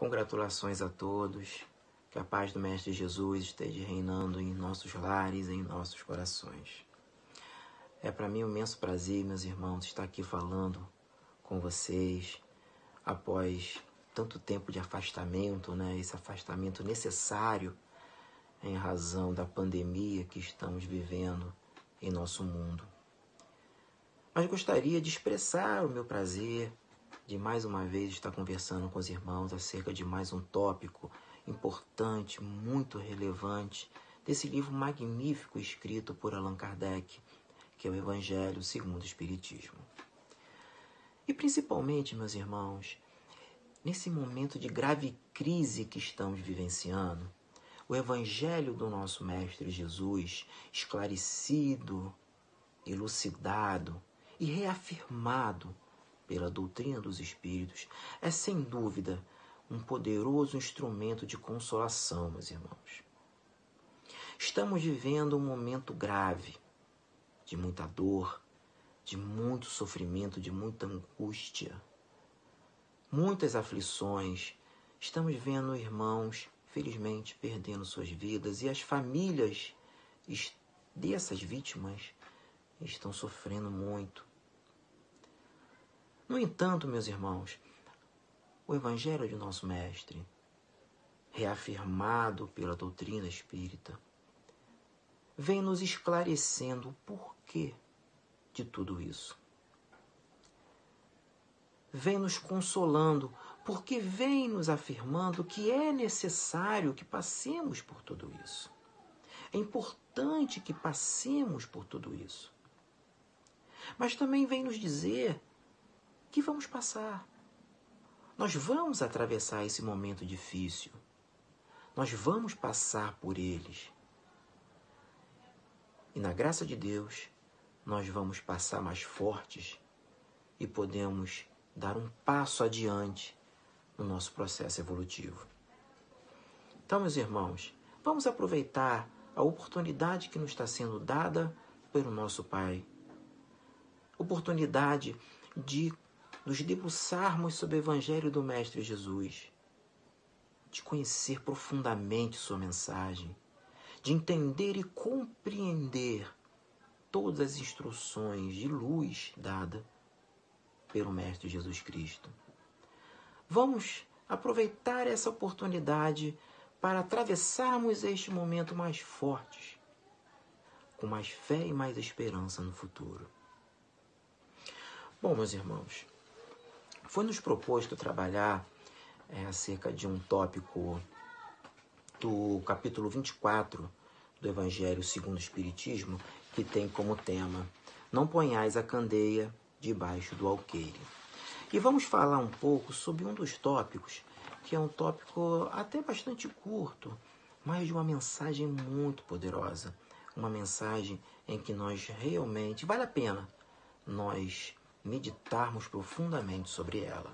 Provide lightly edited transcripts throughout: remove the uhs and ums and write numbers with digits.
Congratulações a todos. Que a paz do Mestre Jesus esteja reinando em nossos lares e em nossos corações. É para mim um imenso prazer, meus irmãos, estar aqui falando com vocês após tanto tempo de afastamento, esse afastamento necessário em razão da pandemia que estamos vivendo em nosso mundo. Mas gostaria de expressar o meu prazer de mais uma vez estar conversando com os irmãos acerca de mais um tópico importante, muito relevante, desse livro magnífico escrito por Allan Kardec, que é o Evangelho segundo o Espiritismo. E principalmente, meus irmãos, nesse momento de grave crise que estamos vivenciando, o Evangelho do nosso Mestre Jesus, esclarecido, elucidado e reafirmado pela doutrina dos Espíritos, é sem dúvida um poderoso instrumento de consolação, meus irmãos. Estamos vivendo um momento grave, de muita dor, de muito sofrimento, de muita angústia, muitas aflições. Estamos vendo irmãos, felizmente, perdendo suas vidas, e as famílias dessas vítimas estão sofrendo muito. No entanto, meus irmãos, o Evangelho de nosso Mestre, reafirmado pela doutrina espírita, vem nos esclarecendo o porquê de tudo isso. Vem nos consolando, porque vem nos afirmando que é necessário que passemos por tudo isso. É importante que passemos por tudo isso. Mas também vem nos dizer que vamos passar. Nós vamos atravessar esse momento difícil. Nós vamos passar por eles. E na graça de Deus, nós vamos passar mais fortes e podemos dar um passo adiante no nosso processo evolutivo. Então, meus irmãos, vamos aproveitar a oportunidade que nos está sendo dada pelo nosso Pai. Oportunidade de nos debruçarmos sobre o Evangelho do Mestre Jesus, de conhecer profundamente sua mensagem, de entender e compreender todas as instruções de luz dada pelo Mestre Jesus Cristo. Vamos aproveitar essa oportunidade para atravessarmos este momento mais fortes, com mais fé e mais esperança no futuro. Bom, meus irmãos, foi nos proposto trabalhar acerca de um tópico do capítulo 24 do Evangelho segundo o Espiritismo, que tem como tema: não ponhais a candeia debaixo do alqueire. E vamos falar um pouco sobre um dos tópicos, que é um tópico até bastante curto, mas de uma mensagem muito poderosa. Uma mensagem em que nós realmente, vale a pena nós meditarmos profundamente sobre ela.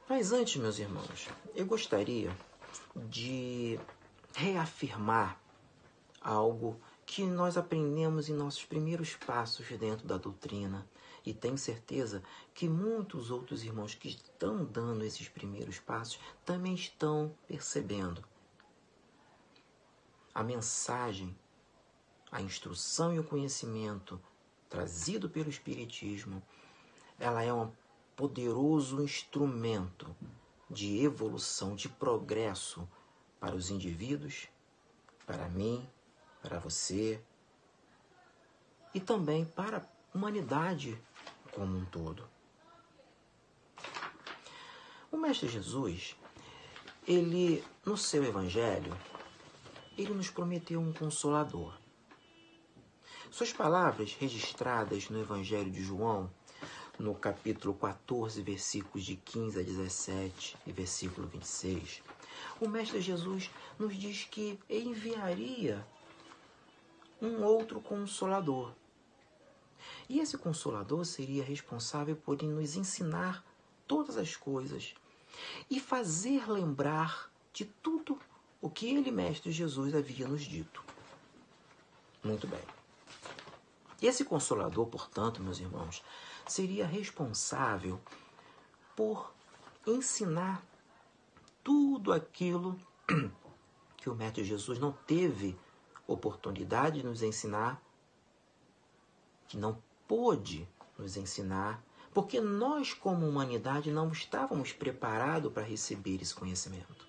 Mas antes, meus irmãos, eu gostaria de reafirmar algo que nós aprendemos em nossos primeiros passos dentro da doutrina, e tenho certeza que muitos outros irmãos que estão dando esses primeiros passos também estão percebendo. A mensagem, a instrução e o conhecimento trazido pelo Espiritismo, ela é um poderoso instrumento de evolução, de progresso para os indivíduos, para mim, para você e também para a humanidade como um todo. O Mestre Jesus, ele, no seu Evangelho, ele nos prometeu um Consolador. Suas palavras registradas no Evangelho de João, no capítulo 14, versículos de 15 a 17 e versículo 26, o Mestre Jesus nos diz que enviaria um outro Consolador. E esse Consolador seria responsável por nos ensinar todas as coisas e fazer lembrar de tudo o que ele, Mestre Jesus, havia nos dito. Muito bem. Esse Consolador, portanto, meus irmãos, seria responsável por ensinar tudo aquilo que o Mestre Jesus não teve oportunidade de nos ensinar, que não pôde nos ensinar, porque nós, como humanidade, não estávamos preparados para receber esse conhecimento.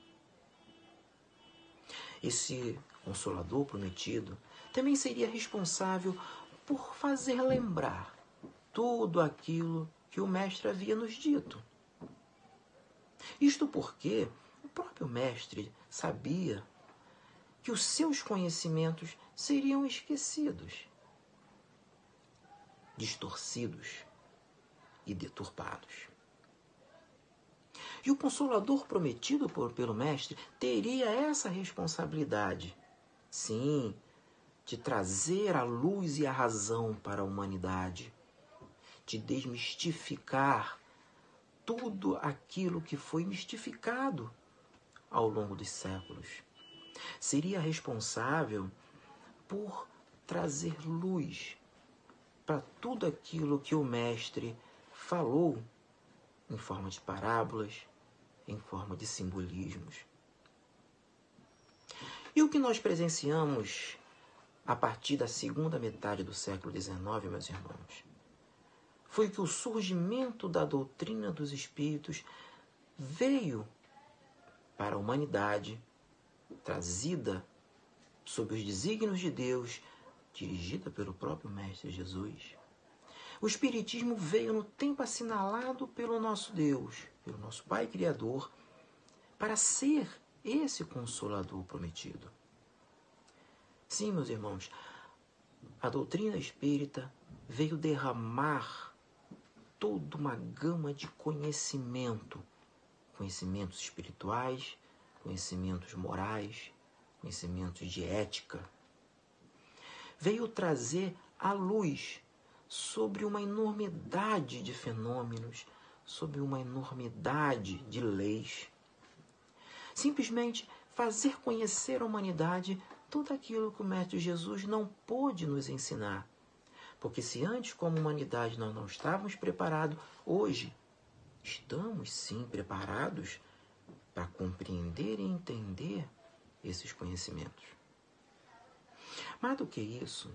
Esse Consolador prometido também seria responsável por fazer lembrar tudo aquilo que o Mestre havia nos dito. Isto porque o próprio Mestre sabia que os seus conhecimentos seriam esquecidos, distorcidos e deturpados. E o Consolador prometido pelo Mestre teria essa responsabilidade, sim, de trazer a luz e a razão para a humanidade, de desmistificar tudo aquilo que foi mistificado ao longo dos séculos. Seria responsável por trazer luz para tudo aquilo que o Mestre falou em forma de parábolas, em forma de simbolismos. E o que nós presenciamos a partir da segunda metade do século XIX, meus irmãos, foi que o surgimento da doutrina dos Espíritos veio para a humanidade, trazida sob os desígnios de Deus, dirigida pelo próprio Mestre Jesus. O Espiritismo veio no tempo assinalado pelo nosso Deus, pelo nosso Pai Criador, para ser esse Consolador prometido. Sim, meus irmãos, a doutrina espírita veio derramar toda uma gama de conhecimentos espirituais, conhecimentos morais, conhecimentos de ética. Veio trazer a luz sobre uma enormidade de fenômenos, sobre uma enormidade de leis. Simplesmente fazer conhecer a humanidade tudo aquilo que o Mestre Jesus não pôde nos ensinar. Porque se antes, como humanidade, nós não estávamos preparados, hoje estamos sim preparados para compreender e entender esses conhecimentos. Mais do que isso,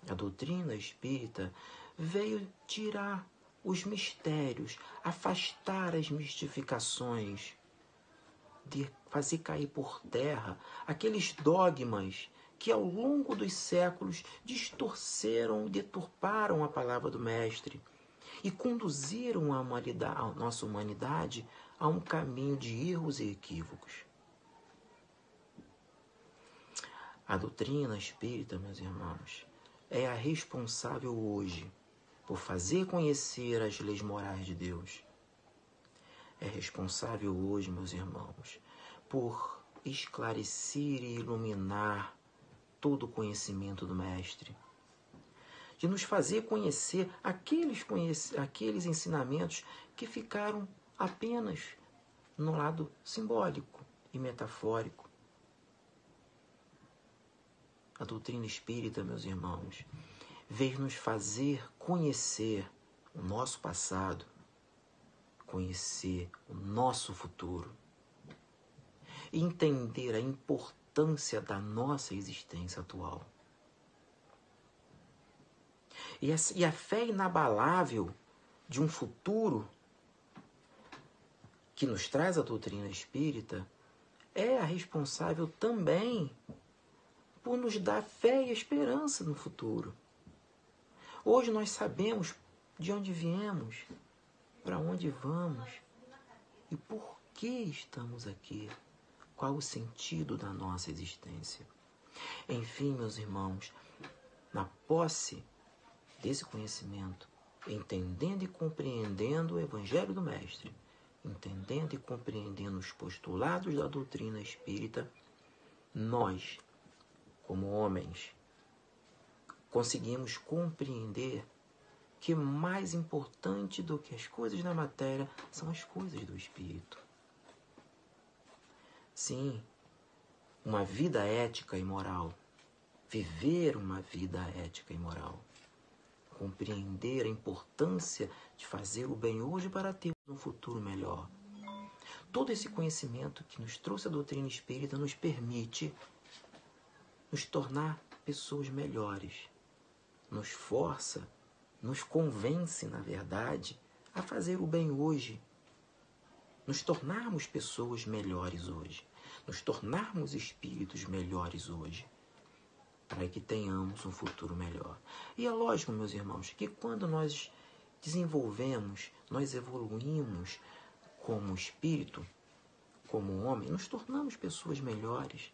a doutrina espírita veio tirar os mistérios, afastar as mistificações, de fazer cair por terra aqueles dogmas que ao longo dos séculos distorceram e deturparam a palavra do Mestre e conduziram a nossa humanidade a um caminho de erros e equívocos. A doutrina espírita, meus irmãos, é a responsável hoje por fazer conhecer as leis morais de Deus. É responsável hoje, meus irmãos, por esclarecer e iluminar todo o conhecimento do Mestre. De nos fazer conhecer aqueles ensinamentos que ficaram apenas no lado simbólico e metafórico. A doutrina espírita, meus irmãos, veio nos fazer conhecer o nosso passado, conhecer o nosso futuro e entender a importância da nossa existência atual. E a fé inabalável de um futuro que nos traz a doutrina espírita é a responsável também por nos dar fé e esperança no futuro. Hoje nós sabemos de onde viemos, para onde vamos e por que estamos aqui, qual o sentido da nossa existência. Enfim, meus irmãos, na posse desse conhecimento, entendendo e compreendendo o Evangelho do Mestre, entendendo e compreendendo os postulados da doutrina espírita, nós, como homens, conseguimos compreender que mais importante do que as coisas da matéria são as coisas do espírito. Sim, uma vida ética e moral, viver uma vida ética e moral, compreender a importância de fazer o bem hoje para ter um futuro melhor. Todo esse conhecimento que nos trouxe a doutrina espírita nos permite nos tornar pessoas melhores, nos força, nos convence, na verdade, a fazer o bem hoje, nos tornarmos pessoas melhores hoje, nos tornarmos espíritos melhores hoje, para que tenhamos um futuro melhor. E é lógico, meus irmãos, que quando nós desenvolvemos, nós evoluímos como espírito, como homem, nos tornamos pessoas melhores.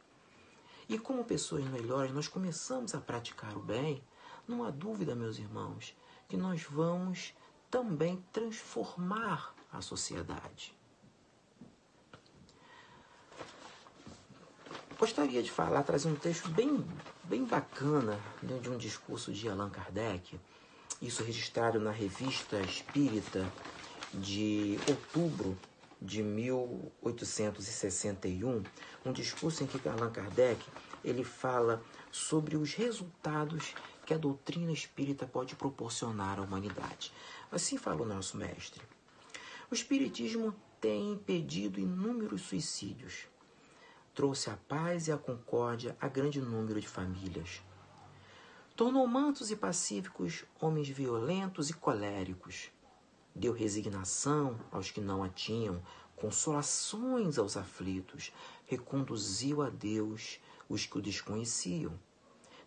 E como pessoas melhores, nós começamos a praticar o bem. Não há dúvida, meus irmãos, que nós vamos também transformar a sociedade. Gostaria de trazer um texto bem bacana de um discurso de Allan Kardec, isso registrado na Revista Espírita de outubro de 1861, um discurso em que Allan Kardec ele fala sobre os resultados que a doutrina espírita pode proporcionar à humanidade. Assim fala o nosso mestre. O espiritismo tem impedido inúmeros suicídios. Trouxe a paz e a concórdia a grande número de famílias. Tornou mansos e pacíficos homens violentos e coléricos. Deu resignação aos que não a tinham, consolações aos aflitos, reconduziu a Deus os que o desconheciam,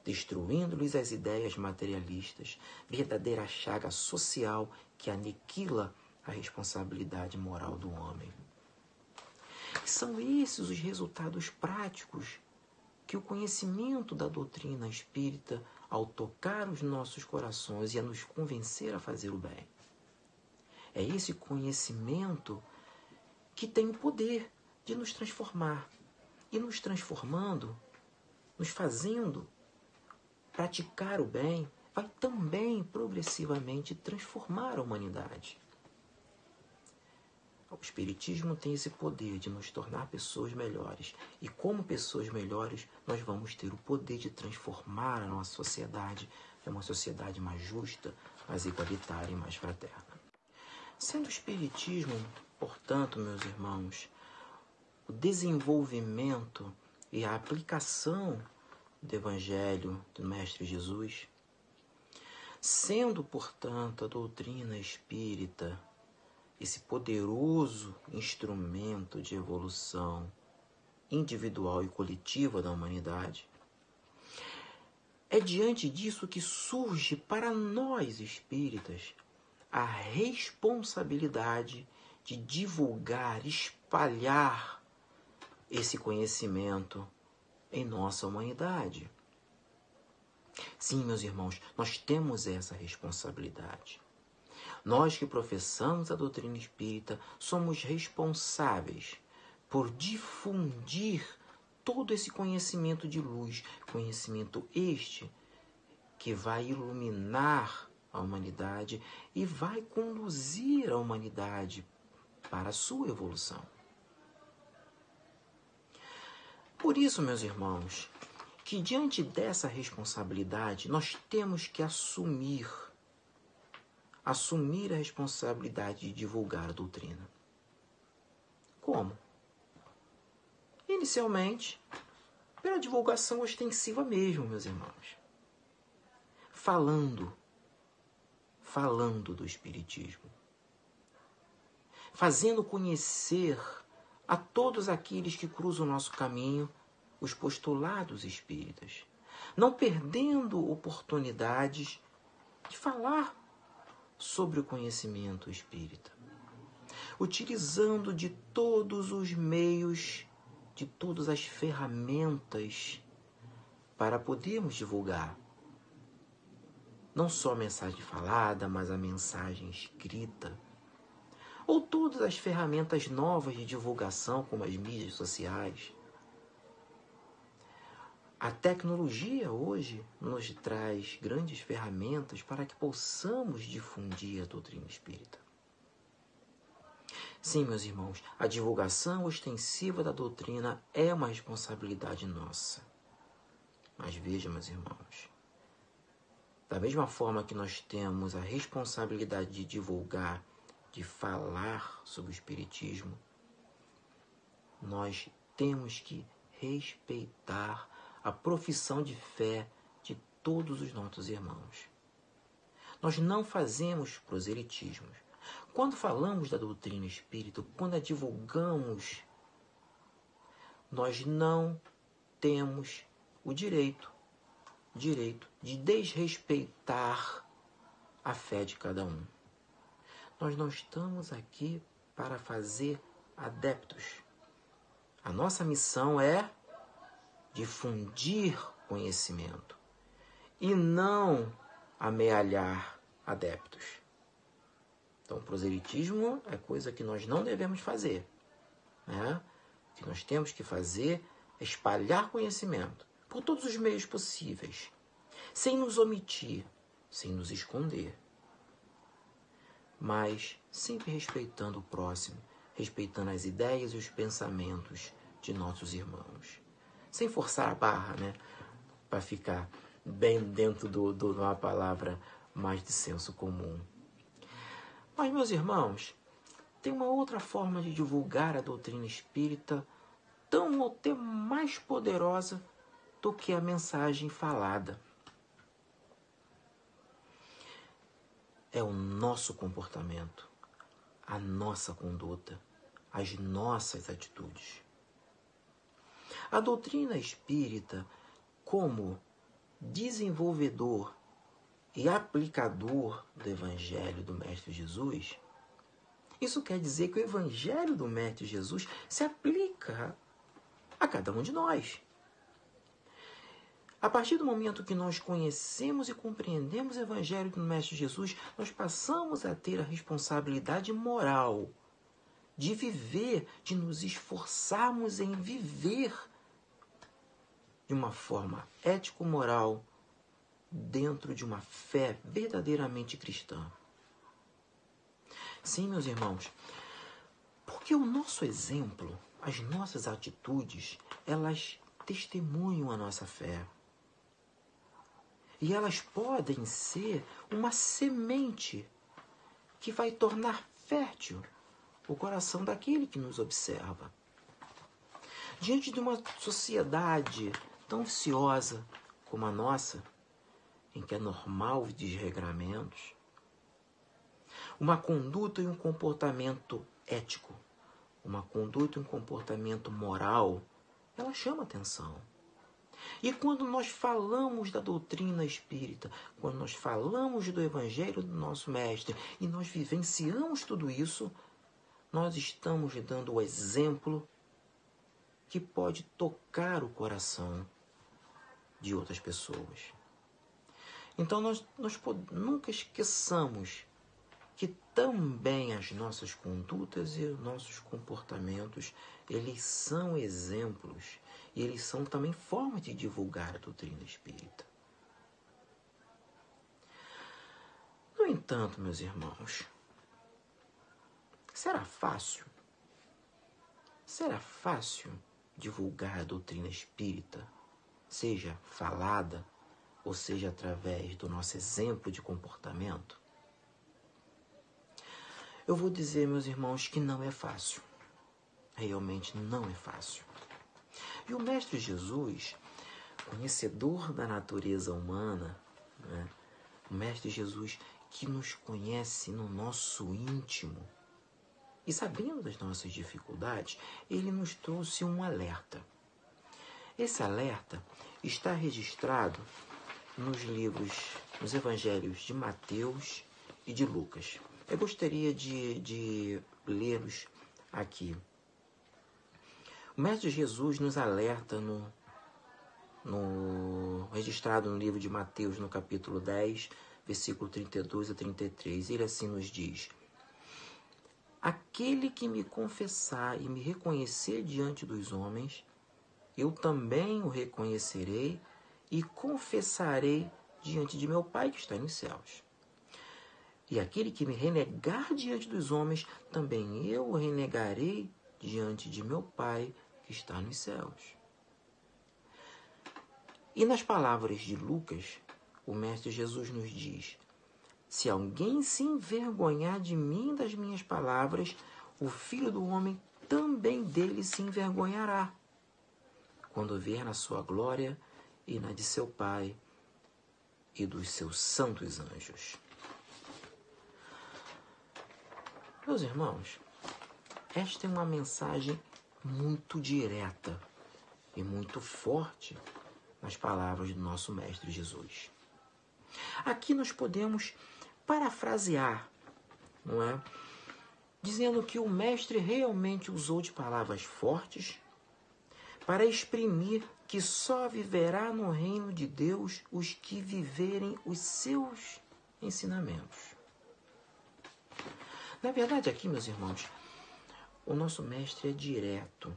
destruindo-lhes as ideias materialistas, verdadeira chaga social que aniquila a responsabilidade moral do homem. E são esses os resultados práticos que o conhecimento da doutrina espírita, ao tocar os nossos corações e a nos convencer a fazer o bem, é esse conhecimento que tem o poder de nos transformar. E nos transformando, nos fazendo praticar o bem, vai também progressivamente transformar a humanidade. O Espiritismo tem esse poder de nos tornar pessoas melhores. E como pessoas melhores, nós vamos ter o poder de transformar a nossa sociedade em uma sociedade mais justa, mais igualitária e mais fraterna. Sendo o Espiritismo, portanto, meus irmãos, o desenvolvimento e a aplicação do Evangelho do Mestre Jesus, sendo, portanto, a doutrina espírita esse poderoso instrumento de evolução individual e coletiva da humanidade, é diante disso que surge para nós espíritas a responsabilidade de divulgar, espalhar esse conhecimento em nossa humanidade. Sim, meus irmãos, nós temos essa responsabilidade. Nós que professamos a doutrina espírita somos responsáveis por difundir todo esse conhecimento de luz, conhecimento este que vai iluminar a humanidade e vai conduzir a humanidade para a sua evolução. Por isso, meus irmãos, que diante dessa responsabilidade nós temos que assumir a responsabilidade de divulgar a doutrina. Como? Inicialmente, pela divulgação ostensiva mesmo, meus irmãos. Falando do Espiritismo. Fazendo conhecer a todos aqueles que cruzam o nosso caminho os postulados espíritas. Não perdendo oportunidades de falar sobre o conhecimento espírita. Utilizando de todos os meios, de todas as ferramentas para podermos divulgar não só a mensagem falada, mas a mensagem escrita, ou todas as ferramentas novas de divulgação, como as mídias sociais. A tecnologia hoje nos traz grandes ferramentas para que possamos difundir a doutrina espírita. Sim, meus irmãos, a divulgação ostensiva da doutrina é uma responsabilidade nossa. Mas veja, meus irmãos, da mesma forma que nós temos a responsabilidade de divulgar, de falar sobre o Espiritismo, nós temos que respeitar a profissão de fé de todos os nossos irmãos. Nós não fazemos proselitismos. Quando falamos da doutrina espírita, quando a divulgamos, nós não temos o direito de desrespeitar a fé de cada um. Nós não estamos aqui para fazer adeptos. A nossa missão é difundir conhecimento e não amealhar adeptos. Então, o proselitismo é coisa que nós não devemos fazer, né? O que nós temos que fazer é espalhar conhecimento por todos os meios possíveis, sem nos omitir, sem nos esconder, mas sempre respeitando o próximo, respeitando as ideias e os pensamentos de nossos irmãos, sem forçar a barra, né? Para ficar bem dentro de uma palavra mais de senso comum. Mas, meus irmãos, tem uma outra forma de divulgar a doutrina espírita tão ou até mais poderosa do que a mensagem falada. É o nosso comportamento, a nossa conduta, as nossas atitudes. A doutrina espírita, como desenvolvedor e aplicador do Evangelho do Mestre Jesus, isso quer dizer que o Evangelho do Mestre Jesus se aplica a cada um de nós. A partir do momento que nós conhecemos e compreendemos o Evangelho do Mestre Jesus, nós passamos a ter a responsabilidade moral de viver, de nos esforçarmos em viver de uma forma ético-moral dentro de uma fé verdadeiramente cristã. Sim, meus irmãos, porque o nosso exemplo, as nossas atitudes, elas testemunham a nossa fé. E elas podem ser uma semente que vai tornar fértil o coração daquele que nos observa. Diante de uma sociedade tão viciosa como a nossa, em que é normal os desregramentos, uma conduta e um comportamento ético, uma conduta e um comportamento moral, ela chama atenção. E quando nós falamos da doutrina espírita, quando nós falamos do Evangelho do nosso Mestre e nós vivenciamos tudo isso, nós estamos dando o exemplo que pode tocar o coração de outras pessoas. Então nós nunca esqueçamos que também as nossas condutas e os nossos comportamentos, eles são exemplos e eles são também formas de divulgar a doutrina espírita. No entanto, meus irmãos, será fácil divulgar a doutrina espírita, seja falada ou seja através do nosso exemplo de comportamento? Eu vou dizer, meus irmãos, que não é fácil. Realmente não é fácil. E o Mestre Jesus, conhecedor da natureza humana, né? O Mestre Jesus que nos conhece no nosso íntimo e sabendo das nossas dificuldades, ele nos trouxe um alerta. Esse alerta está registrado nos evangelhos de Mateus e de Lucas. Eu gostaria de lê-los aqui. O Mestre Jesus nos alerta registrado no livro de Mateus, no capítulo 10, versículo 32 a 33. Ele assim nos diz: aquele que me confessar e me reconhecer diante dos homens, eu também o reconhecerei e confessarei diante de meu Pai que está nos céus. E aquele que me renegar diante dos homens, também eu o renegarei diante de meu Pai que está nos céus. E nas palavras de Lucas, o Mestre Jesus nos diz: se alguém se envergonhar de mim e das minhas palavras, o Filho do Homem também dele se envergonhará, quando vier na sua glória e na de seu Pai e dos seus santos anjos. Meus irmãos, esta é uma mensagem muito direta e muito forte nas palavras do nosso Mestre Jesus. Aqui nós podemos parafrasear, não é? Dizendo que o Mestre realmente usou de palavras fortes para exprimir que só viverá no reino de Deus os que viverem os seus ensinamentos. Na verdade, aqui, meus irmãos, o nosso Mestre é direto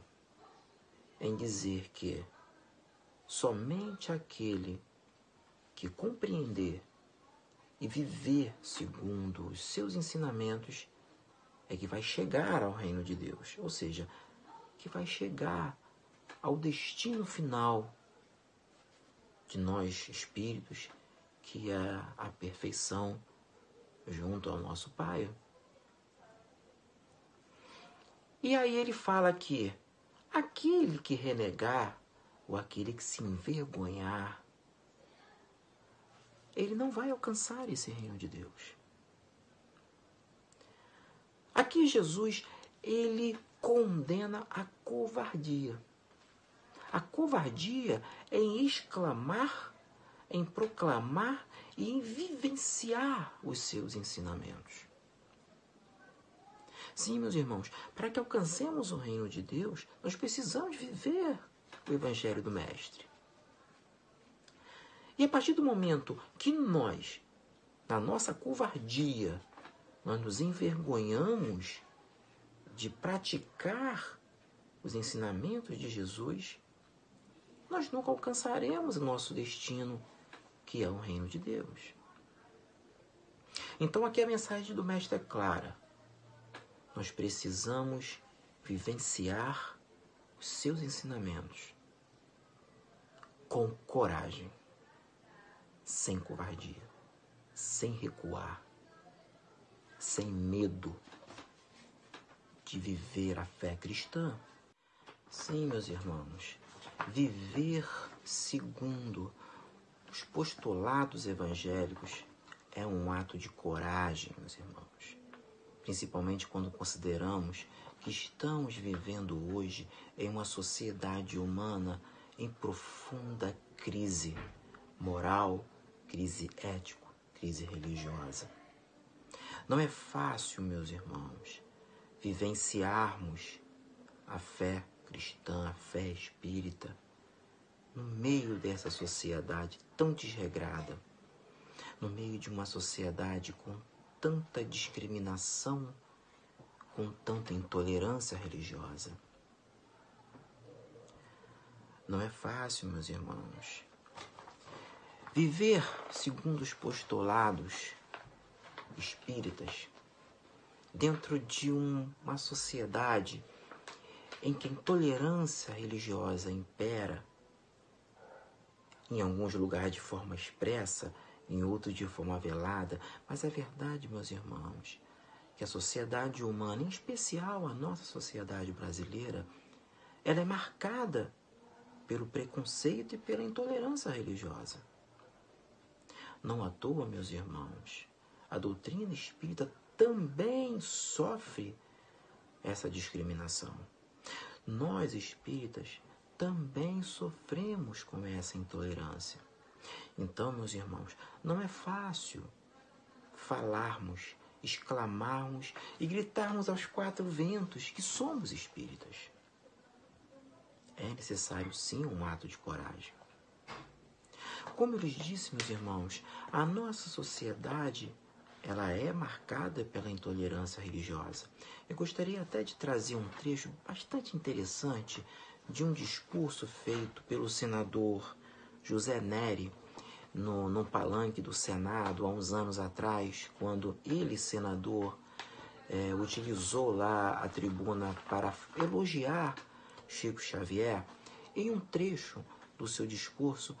em dizer que somente aquele que compreender e viver segundo os seus ensinamentos é que vai chegar ao reino de Deus, ou seja, que vai chegar ao destino final de nós espíritos, que é a perfeição junto ao nosso Pai. E aí ele fala que aquele que renegar, ou aquele que se envergonhar, ele não vai alcançar esse reino de Deus. Aqui Jesus, ele condena a covardia. A covardia é em exclamar, em proclamar e em vivenciar os seus ensinamentos. Sim, meus irmãos, para que alcancemos o reino de Deus, nós precisamos viver o Evangelho do Mestre. E a partir do momento que nós, na nossa covardia, nós nos envergonhamos de praticar os ensinamentos de Jesus, nós nunca alcançaremos o nosso destino, que é o reino de Deus. Então aqui a mensagem do Mestre é clara. Nós precisamos vivenciar os seus ensinamentos com coragem, sem covardia, sem recuar, sem medo de viver a fé cristã. Sim, meus irmãos, viver segundo os postulados evangélicos é um ato de coragem, meus irmãos. Principalmente quando consideramos que estamos vivendo hoje em uma sociedade humana em profunda crise moral, crise ético, crise religiosa. Não é fácil, meus irmãos, vivenciarmos a fé cristã, a fé espírita, no meio dessa sociedade tão desregrada, no meio de uma sociedade com tanta discriminação, com tanta intolerância religiosa. Não é fácil, meus irmãos. Viver segundo os postulados espíritas dentro de uma sociedade em que a intolerância religiosa impera, em alguns lugares de forma expressa, em outros de forma velada, mas é verdade, meus irmãos, que a sociedade humana, em especial a nossa sociedade brasileira, ela é marcada pelo preconceito e pela intolerância religiosa. Não à toa, meus irmãos, a doutrina espírita também sofre essa discriminação. Nós, espíritas, também sofremos com essa intolerância. Então, meus irmãos, não é fácil falarmos, exclamarmos e gritarmos aos quatro ventos que somos espíritas. É necessário, sim, um ato de coragem. Como eu lhes disse, meus irmãos, a nossa sociedade, ela é marcada pela intolerância religiosa. Eu gostaria até de trazer um trecho bastante interessante de um discurso feito pelo senador José Nery no palanque do Senado, há uns anos atrás, quando ele, senador, utilizou lá a tribuna para elogiar Chico Xavier. Em um trecho do seu discurso,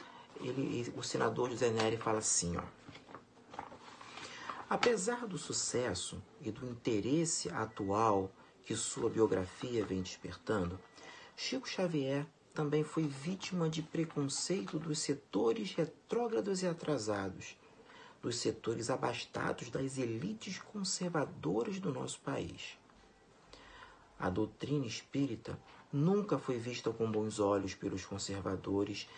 o senador José Nery fala assim, ó: apesar do sucesso e do interesse atual que sua biografia vem despertando, Chico Xavier também foi vítima de preconceito dos setores retrógrados e atrasados, dos setores abastados das elites conservadoras do nosso país. A doutrina espírita nunca foi vista com bons olhos pelos conservadores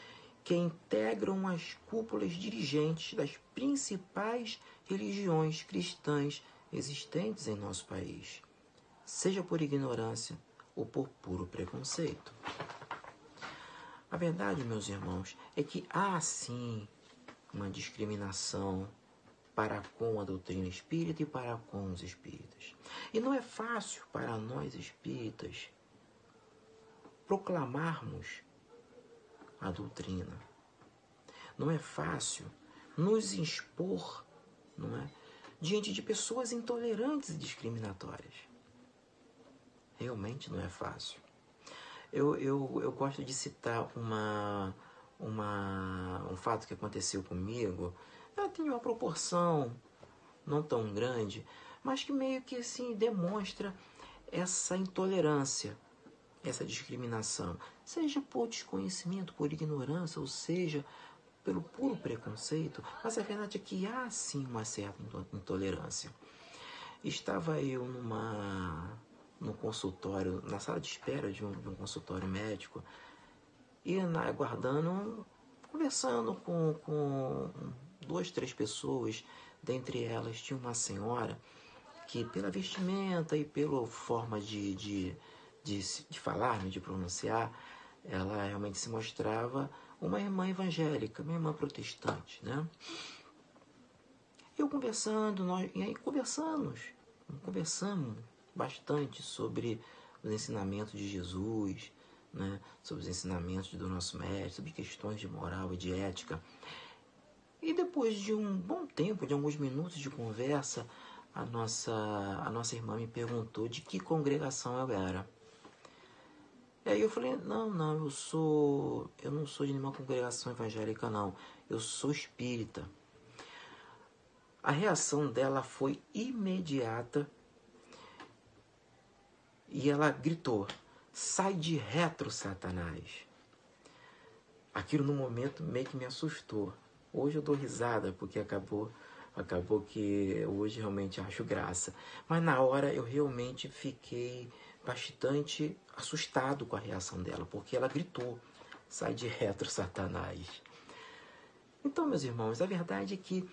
que integram as cúpulas dirigentes das principais religiões cristãs existentes em nosso país, seja por ignorância ou por puro preconceito. A verdade, meus irmãos, é que há sim uma discriminação para com a doutrina espírita e para com os espíritas. E não é fácil para nós espíritas proclamarmos a doutrina. Não é fácil nos expor, não é, diante de pessoas intolerantes e discriminatórias. Realmente não é fácil. Eu gosto de citar um fato que aconteceu comigo. Ela tem uma proporção não tão grande, mas que meio que assim demonstra essa intolerância, essa discriminação, seja por desconhecimento, por ignorância, ou seja, pelo puro preconceito, mas a verdade é que há sim uma certa intolerância. Estava eu no consultório, na sala de espera de um consultório médico, e aguardando, conversando com 2, 3 pessoas. Dentre elas tinha uma senhora que, pela vestimenta e pela forma de falar, de pronunciar, ela realmente se mostrava uma irmã evangélica, uma irmã protestante, né? Eu conversando, e aí conversamos bastante sobre os ensinamentos de Jesus, né? Sobre os ensinamentos do nosso mestre, sobre questões de moral e de ética. E depois de um bom tempo, de alguns minutos de conversa, a nossa irmã me perguntou de que congregação eu era. E aí eu falei, não, eu não sou de nenhuma congregação evangélica, não. Eu sou espírita. A reação dela foi imediata e ela gritou, sai de retro, Satanás. Aquilo no momento meio que me assustou. Hoje eu dou risada porque acabou que hoje realmente acho graça. Mas na hora eu realmente fiquei bastante assustado com a reação dela, porque ela gritou, sai de retro, Satanás. Então, meus irmãos, a verdade é que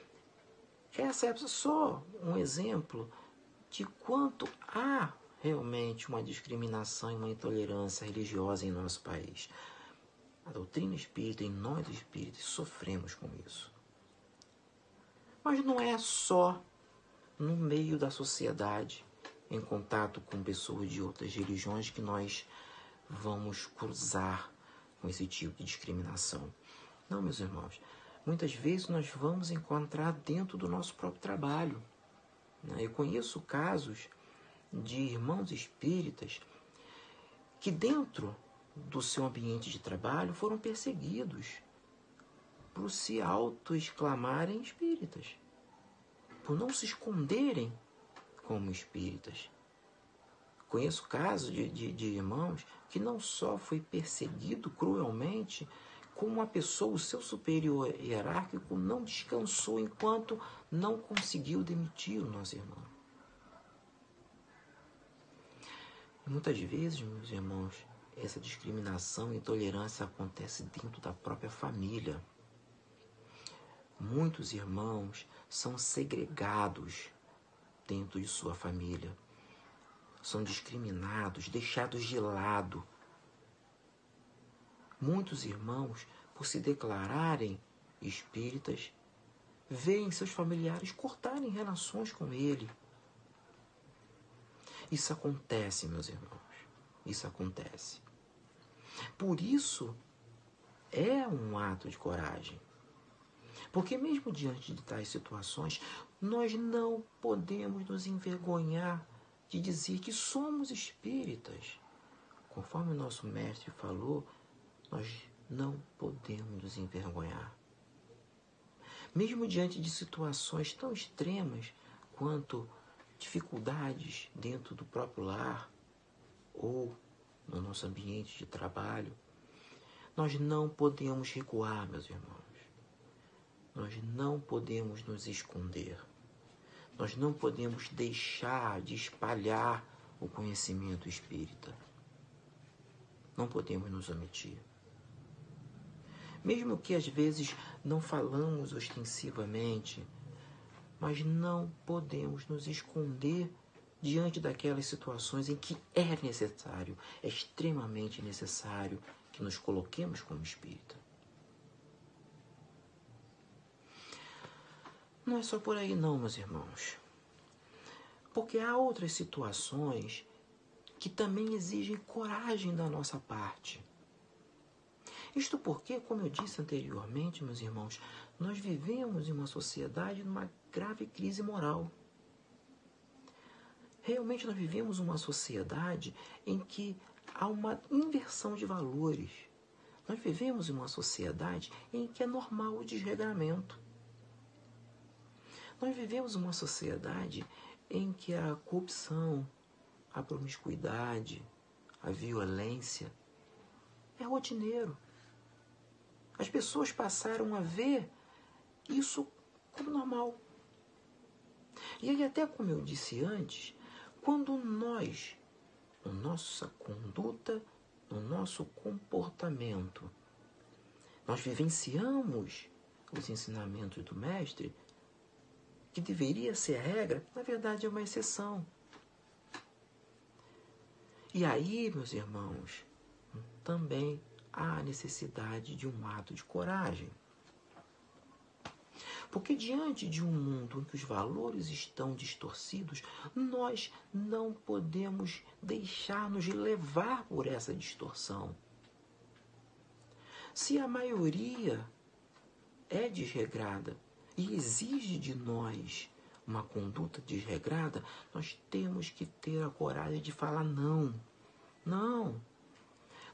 essa é só um exemplo de quanto há realmente uma discriminação e uma intolerância religiosa em nosso país. A doutrina espírita e nós espíritas sofremos com isso. Mas não é só no meio da sociedade, em contato com pessoas de outras religiões, que nós vamos cruzar com esse tipo de discriminação. Não, meus irmãos. Muitas vezes nós vamos encontrar dentro do nosso próprio trabalho. Eu conheço casos de irmãos espíritas que dentro do seu ambiente de trabalho foram perseguidos por se autoexclamarem espíritas, por não se esconderem como espíritas. Conheço casos de irmãos que não só foi perseguido cruelmente, como a pessoa, o seu superior hierárquico, não descansou enquanto não conseguiu demitir o nosso irmão. E muitas vezes, meus irmãos, essa discriminação e intolerância acontece dentro da própria família. Muitos irmãos são segregados dentro de sua família. São discriminados, deixados de lado. Muitos irmãos, por se declararem espíritas, veem seus familiares cortarem relações com ele. Isso acontece, meus irmãos. Isso acontece. Por isso, é um ato de coragem. Porque mesmo diante de tais situações, nós não podemos nos envergonhar de dizer que somos espíritas. Conforme o nosso mestre falou, nós não podemos nos envergonhar. Mesmo diante de situações tão extremas quanto dificuldades dentro do próprio lar, ou no nosso ambiente de trabalho, nós não podemos recuar, meus irmãos. Nós não podemos nos esconder. Nós não podemos deixar de espalhar o conhecimento espírita. Não podemos nos omitir. Mesmo que às vezes não falamos ostensivamente, mas não podemos nos esconder diante daquelas situações em que é necessário, é extremamente necessário que nos coloquemos como espírita. Não é só por aí não, meus irmãos. Porque há outras situações que também exigem coragem da nossa parte. Isto porque, como eu disse anteriormente, meus irmãos, nós vivemos em uma sociedade numa grave crise moral. Realmente nós vivemos uma sociedade em que há uma inversão de valores. Nós vivemos em uma sociedade em que é normal o desregramento. Nós vivemos uma sociedade em que a corrupção, a promiscuidade, a violência é rotineiro. As pessoas passaram a ver isso como normal. E aí, até como eu disse antes, quando nós, na nossa conduta, no nosso comportamento, nós vivenciamos os ensinamentos do Mestre, que deveria ser a regra, na verdade é uma exceção. E aí, meus irmãos, também há necessidade de um ato de coragem. Porque diante de um mundo em que os valores estão distorcidos, nós não podemos deixar-nos levar por essa distorção. Se a maioria é desregrada e exige de nós uma conduta desregrada, nós temos que ter a coragem de falar não. Não.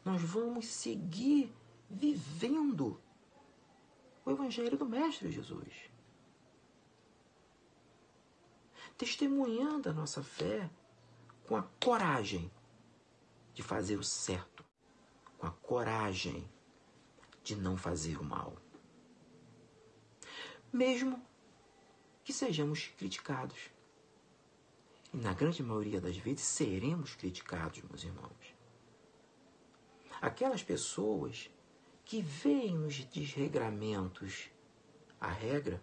Nós vamos seguir vivendo o Evangelho do Mestre Jesus. Testemunhando a nossa fé com a coragem de fazer o certo, com a coragem de não fazer o mal. Mesmo que sejamos criticados. E na grande maioria das vezes seremos criticados, meus irmãos. Aquelas pessoas que veem nos desregramentos a regra,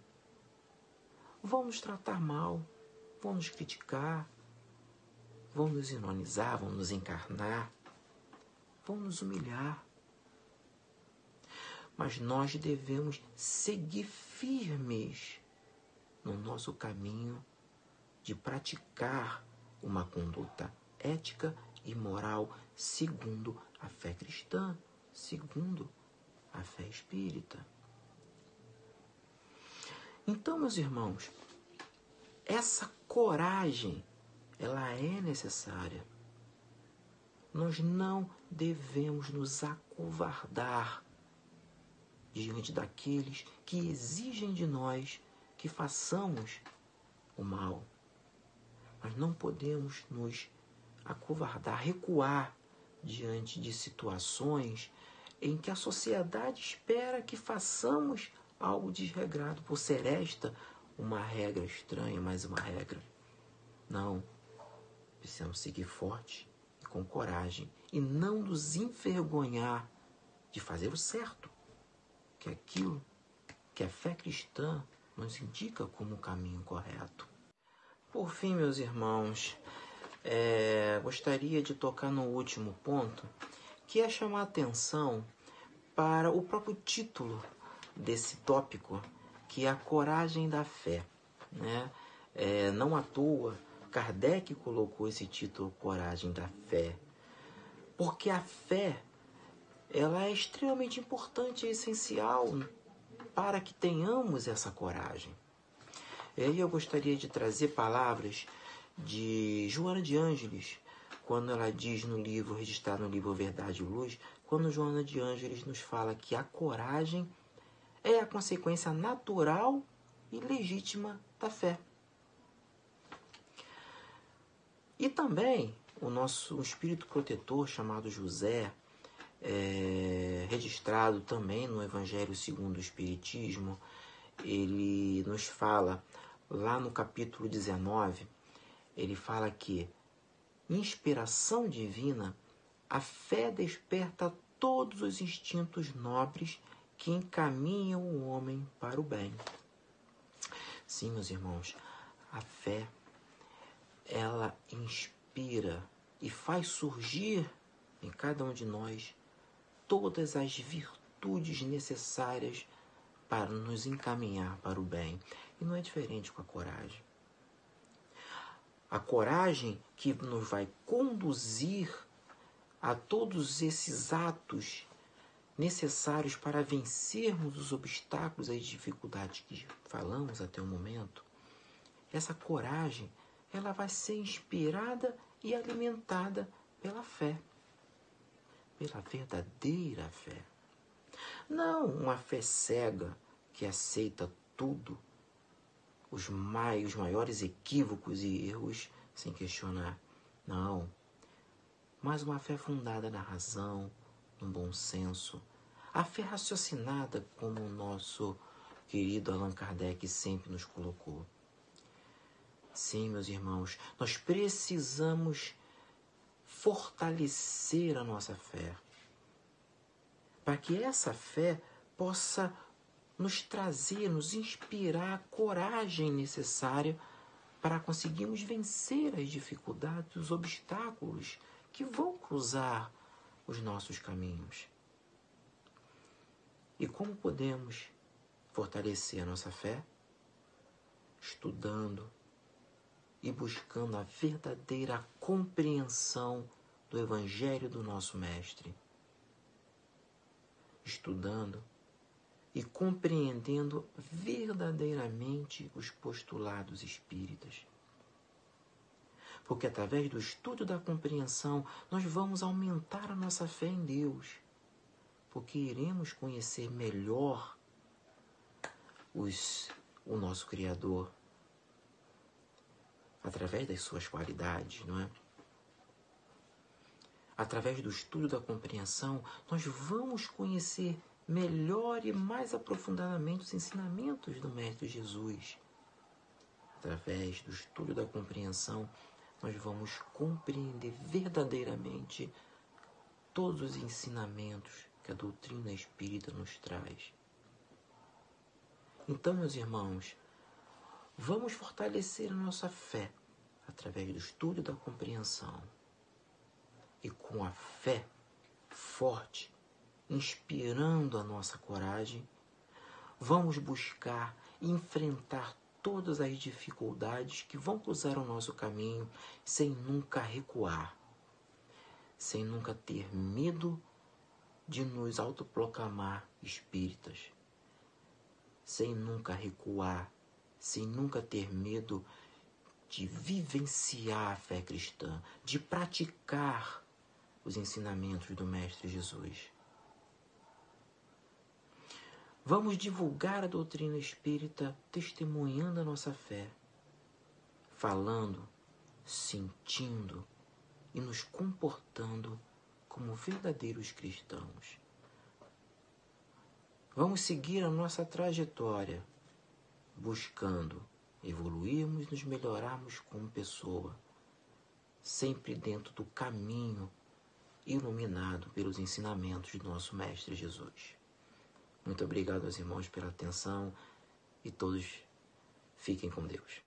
vão nos tratar mal, vão nos criticar, vão nos ironizar, vão nos encarnar, vão nos humilhar. Mas nós devemos seguir firmes no nosso caminho de praticar uma conduta ética e moral segundo a fé cristã, segundo a fé espírita. Então, meus irmãos, essa coragem, ela é necessária. Nós não devemos nos acovardar diante daqueles que exigem de nós que façamos o mal. Nós não podemos nos acovardar, recuar diante de situações em que a sociedade espera que façamos algo desregrado, por ser esta uma regra estranha, mais uma regra. Não, precisamos seguir forte e com coragem e não nos envergonhar de fazer o certo, que é aquilo que a fé cristã nos indica como o caminho correto. Por fim, meus irmãos, gostaria de tocar no último ponto, que é chamar a atenção para o próprio título desse tópico, que é a coragem da fé, né? Não à toa, Kardec colocou esse título, Coragem da Fé, porque a fé, ela é extremamente importante e essencial para que tenhamos essa coragem. E aí eu gostaria de trazer palavras de Joana de Ângeles, quando ela diz no livro, registrado no livro Verdade e Luz, quando Joana de Ângeles nos fala que a coragem é a consequência natural e legítima da fé. E também o nosso espírito protetor chamado José, registrado também no Evangelho segundo o Espiritismo, ele nos fala, lá no capítulo 19, ele fala que, inspiração divina, a fé desperta todos os instintos nobres que encaminham o homem para o bem. Sim, meus irmãos, a fé, ela inspira e faz surgir em cada um de nós todas as virtudes necessárias para nos encaminhar para o bem. E não é diferente com a coragem. A coragem que nos vai conduzir a todos esses atos necessários para vencermos os obstáculos e as dificuldades que falamos até o momento, essa coragem, ela vai ser inspirada e alimentada pela fé, pela verdadeira fé. Não uma fé cega que aceita tudo, os maiores equívocos e erros sem questionar. Não, mas uma fé fundada na razão, no bom senso, a fé raciocinada como o nosso querido Allan Kardec sempre nos colocou. Sim, meus irmãos, nós precisamos fortalecer a nossa fé, para que essa fé possa nos trazer, nos inspirar a coragem necessária para conseguirmos vencer as dificuldades, os obstáculos que vão cruzar os nossos caminhos. E como podemos fortalecer a nossa fé? Estudando e buscando a verdadeira compreensão do Evangelho do nosso Mestre. Estudando e compreendendo verdadeiramente os postulados espíritas. Porque através do estudo da compreensão, nós vamos aumentar a nossa fé em Deus. Porque iremos conhecer melhor o nosso Criador, através das suas qualidades, não é? Através do estudo da compreensão, nós vamos conhecer melhor e mais aprofundadamente os ensinamentos do Mestre Jesus. Através do estudo da compreensão, nós vamos compreender verdadeiramente todos os ensinamentos que a doutrina espírita nos traz. Então, meus irmãos, vamos fortalecer a nossa fé através do estudo da compreensão. E com a fé forte, inspirando a nossa coragem, vamos buscar enfrentar todas as dificuldades que vão cruzar o nosso caminho sem nunca recuar, sem nunca ter medo de nos autoproclamar espíritas, sem nunca recuar, sem nunca ter medo de vivenciar a fé cristã, de praticar os ensinamentos do Mestre Jesus. Vamos divulgar a doutrina espírita testemunhando a nossa fé, falando, sentindo e nos comportando como verdadeiros cristãos. Vamos seguir a nossa trajetória, buscando evoluirmos e nos melhorarmos como pessoa, sempre dentro do caminho iluminado pelos ensinamentos de nosso Mestre Jesus. Muito obrigado aos irmãos pela atenção e todos fiquem com Deus.